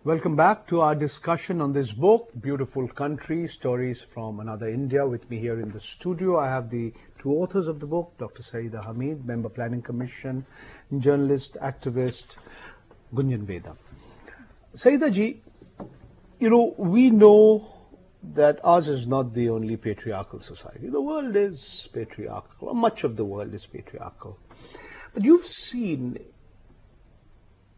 Welcome back to our discussion on this book, Beautiful Country, Stories from Another India. With me here in the studio, I have the two authors of the book, Dr. Saeeda Hamid, Member Planning Commission, journalist, activist, Gunjan Veda. Saeeda ji, we know that ours is not the only patriarchal society. The world is patriarchal, or much of the world is patriarchal. But you've seen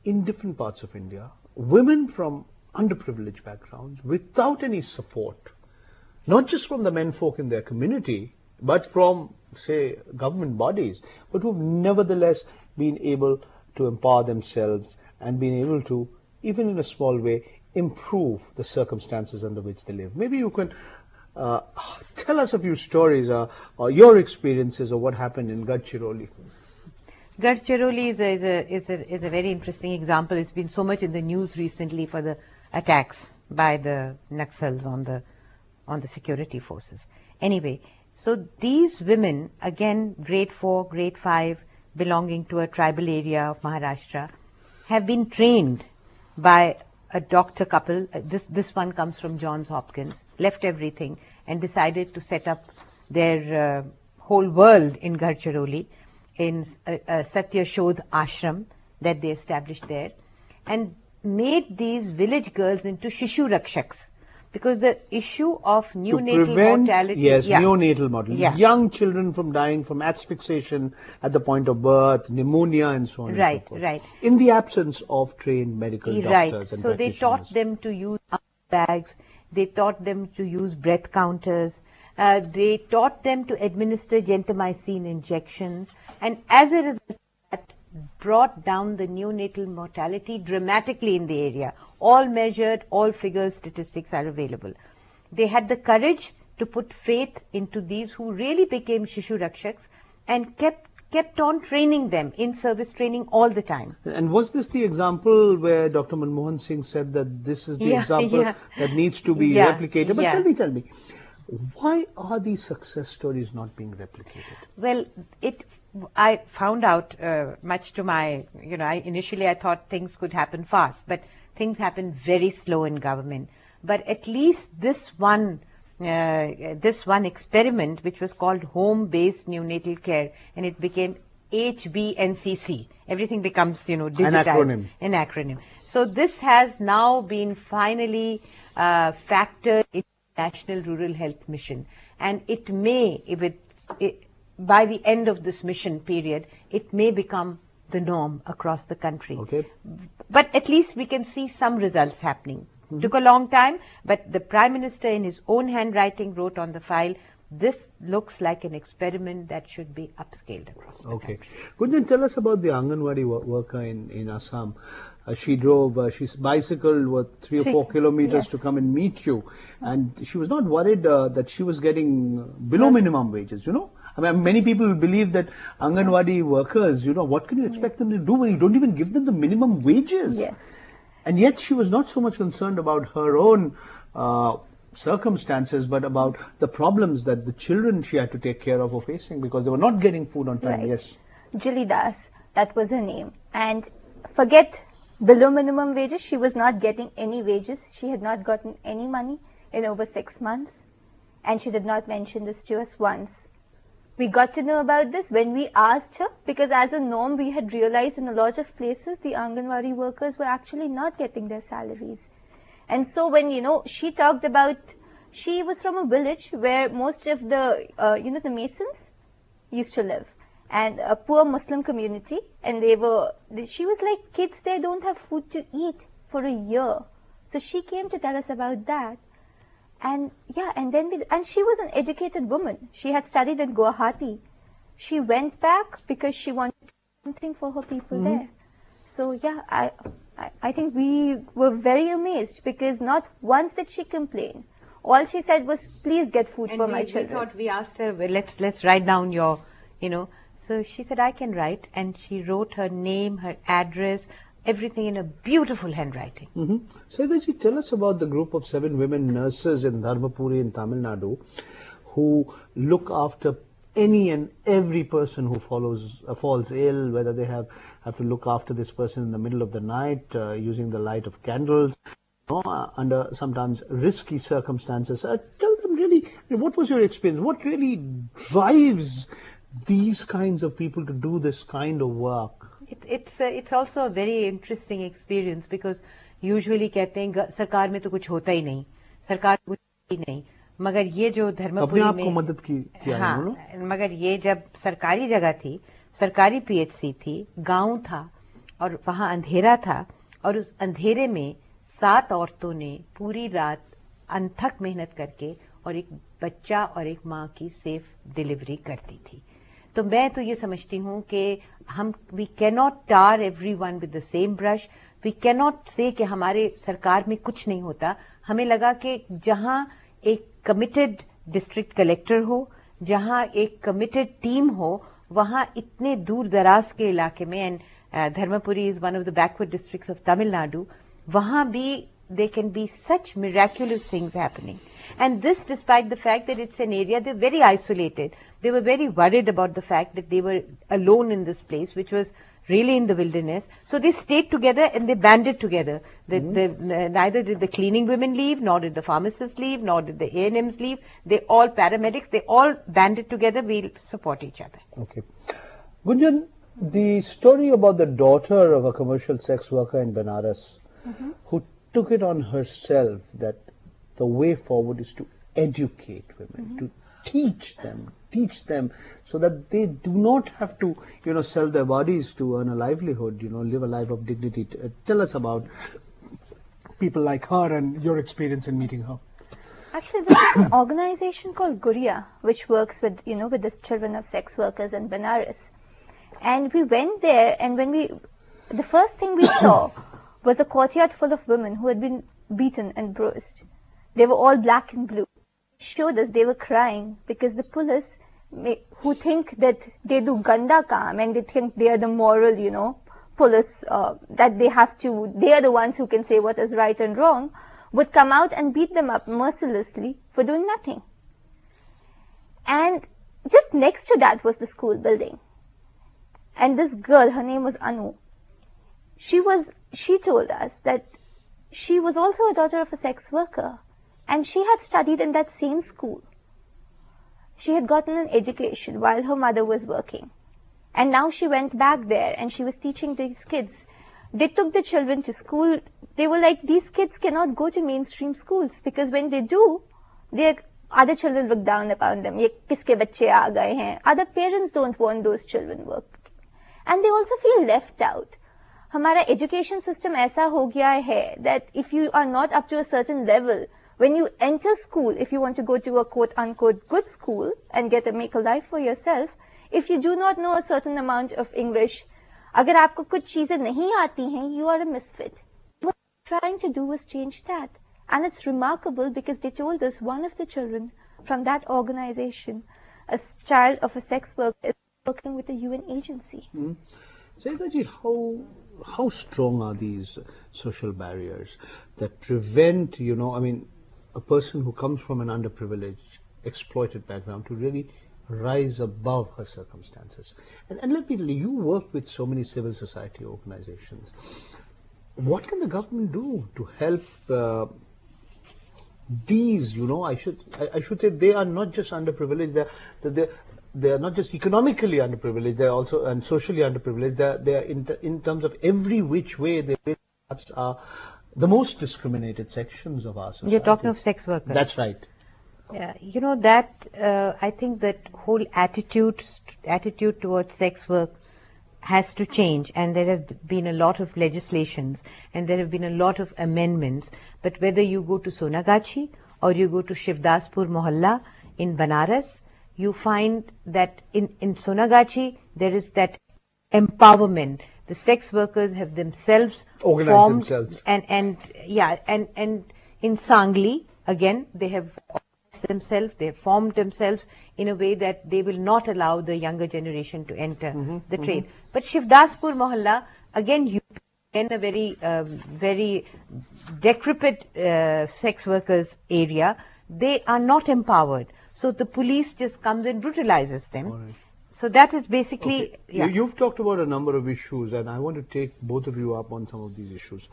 in different parts of India, women from underprivileged backgrounds without any support, not just from the menfolk in their community, but from, say, government bodies, but who've nevertheless been able to empower themselves and been able to, even in a small way, improve the circumstances under which they live. Maybe you can tell us a few stories or your experiences of what happened in Gadchiroli. Gadchiroli is a very interesting example. It's been so much in the news recently for the attacks by the Naxals on the security forces. Anyway, so these women, again, grade 4, grade 5, belonging to a tribal area of Maharashtra, have been trained by a doctor couple. This one comes from Johns Hopkins, left everything and decided to set up their whole world in Gadchiroli, in Satya Shodh Ashram that they established there, and made these village girls into Shishu Rakshaks, because the issue of neonatal mortality... Yes, neonatal mortality. Yeah. Young children from dying from asphyxiation at the point of birth, pneumonia and so on and so forth. Right. In the absence of trained medical doctors and so they taught them to use bags, they taught them to use breath counters, they taught them to administer gentamicin injections, and as a result, that brought down the neonatal mortality dramatically in the area. All measured, all figures, statistics are available. They had the courage to put faith into these who really became Shishu Rakshaks and kept on training them in service training all the time. And was this the example where Dr. Manmohan Singh said that this is the example that needs to be replicated? But tell me, why are these success stories not being replicated? Well, I found out, much to my, initially I thought things could happen fast, but things happen very slow in government. But at least this one experiment, which was called Home-Based Neonatal Care, and it became HBNCC. Everything becomes, digitized. An acronym. So this has now been finally factored in National Rural Health Mission, and it may, by the end of this mission period, it may become the norm across the country. Okay. But at least we can see some results happening. Mm-hmm. Took a long time, but the Prime Minister in his own handwriting wrote on the file, this looks like an experiment that should be upscaled across the country. Gunjan, tell us about the Anganwadi worker in Assam. She bicycled 3 or 4 kilometers to come and meet you, and she was not worried that she was getting below minimum wages, I mean, many people believe that Anganwadi workers, what can you expect them to do when you don't even give them the minimum wages? Yes. And yet she was not so much concerned about her own circumstances, but about the problems that the children she had to take care of were facing because they were not getting food on time. Right. Yes. Jilly Das, that was her name. And forget below minimum wages, she was not getting any wages. She had not gotten any money in over 6 months. And she did not mention this to us once. We got to know about this when we asked her, because as a norm, we had realized in a lot of places, the Anganwadi workers were actually not getting their salaries. And so when, she talked about, she was from a village where most of the, the Masons used to live, and a poor Muslim community, and she was like, kids there don't have food to eat for a year. So she came to tell us about that. And and she was an educated woman. She had studied in Guwahati. She went back because she wanted something for her people there. So I think we were very amazed because not once did she complain. All she said was, please get food for my children. We asked her, well, let's write down your, So she said, I can write. And she wrote her name, her address, everything in a beautiful handwriting. Saeeda, tell us about the group of 7 women nurses in Dharmapuri in Tamil Nadu who look after any and every person who falls ill, whether they have to look after this person in the middle of the night using the light of candles, under sometimes risky circumstances. Tell them really, what was your experience? What really drives these kinds of people to do this kind of work? It's also a very interesting experience because usually कहते हैं सरकार में तो कुछ होता ही नहीं, सरकार कुछ ही नहीं, मगर ये जो धर्मपुरी में अपने आप को मदद किया है उन्होंने, मगर ये जब सरकारी जगह थी, सरकारी पीएचसी थी, गांव था और वहां अंधेरा था और उस अंधेरे में 7 औरतों ने पूरी रात अनथक मेहनत करके और एक बच्चा और एक माँ की सेफ डिलीवरी कर दी थी। तो मैं तो ये समझती हूँ कि हम we can not tar everyone with the same brush, we can not say कि हमारे सरकार में कुछ नहीं होता। हमें लगा कि जहां एक कमिटेड डिस्ट्रिक्ट कलेक्टर हो, जहां एक कमिटेड टीम हो, वहां इतने दूर दराज के इलाके में, and Dharmapuri is one of the backward districts of Tamil Nadu, वहां भी there can be such miraculous things happening. And this despite the fact that it's an area, they're very isolated. They were very worried about the fact that they were alone in this place, which was really in the wilderness. So they stayed together and they banded together. Neither did the cleaning women leave, nor did the pharmacists leave, nor did the A&Ms leave. They all, paramedics, they all banded together. We'll support each other. Okay. Gunjan, the story about the daughter of a commercial sex worker in Benares, who took it on herself that the way forward is to educate women, to teach them so that they do not have to, sell their bodies to earn a livelihood, live a life of dignity. Tell us about people like her and your experience in meeting her. Actually, this is an organization called Guriya, which works with, with the children of sex workers in Benares. And we went there, and the first thing we saw was a courtyard full of women who had been beaten and bruised. They were all black and blue. They showed us they were crying because the police, who think that they do ganda kaam and they think they are the moral, police, that they are the ones who can say what is right and wrong, would come out and beat them up mercilessly for doing nothing. And just next to that was the school building. And this girl, her name was Anu, she told us that she was also a daughter of a sex worker and she had studied in that same school. She had gotten an education while her mother was working. And now she went back there and she was teaching these kids. They took the children to school. They were like, these kids cannot go to mainstream schools because when they do, other children look down upon them. Ye kiske bacche aa gaye hain. Other parents don't want those children work. And they also feel left out. हमारा education system ऐसा हो गया है that if you are not up to a certain level, when you enter school, if you want to go to a quote-unquote good school and make a life for yourself, if you do not know a certain amount of English, अगर आपको कुछ चीजें नहीं आती हैं, you are a misfit. What we're trying to do is change that. And it's remarkable because they told us one of the children from that organization, a child of a sex worker, is working with a UN agency. Sayyidaji, how strong are these social barriers that prevent, a person who comes from an underprivileged, exploited background to really rise above her circumstances? And let me tell you, you work with so many civil society organizations. What can the government do to help these, I should say they are not just underprivileged, they are not just economically underprivileged, they are also and socially underprivileged. They are in terms of every which way, they perhaps are the most discriminated sections of our society. You're talking of sex workers. That's right. Yeah, I think that whole attitude towards sex work has to change, and there have been a lot of legislations and there have been a lot of amendments. But whether you go to Sonagachi or you go to Shivdaspur Mohalla in Banaras, you find that in Sonagachi there is that empowerment. The sex workers have themselves organized themselves, and in Sangli again they have organized themselves, they have formed themselves in a way that they will not allow the younger generation to enter the trade. But Shivdaspur Mohalla again, in a very decrepit sex workers area, they are not empowered. So the police just comes and brutalizes them. All right. So that is basically, Okay. yeah. You've talked about a number of issues, and I want to take both of you up on some of these issues.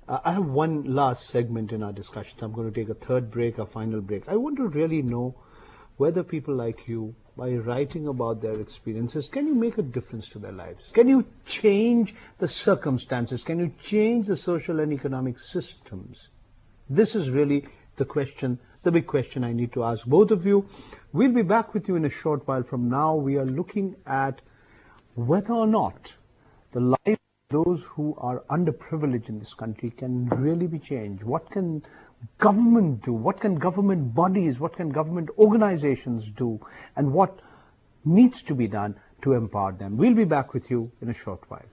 I have one last segment in our discussion. I'm going to take a third break, a final break. I want to really know whether people like you, by writing about their experiences, can you make a difference to their lives? Can you change the circumstances? Can you change the social and economic systems? This is really the question, the big question I need to ask both of you. We'll be back with you in a short while. From now, we are looking at whether or not the life of those who are underprivileged in this country can really be changed. What can government do? What can government bodies, what can government organizations do? And what needs to be done to empower them? We'll be back with you in a short while.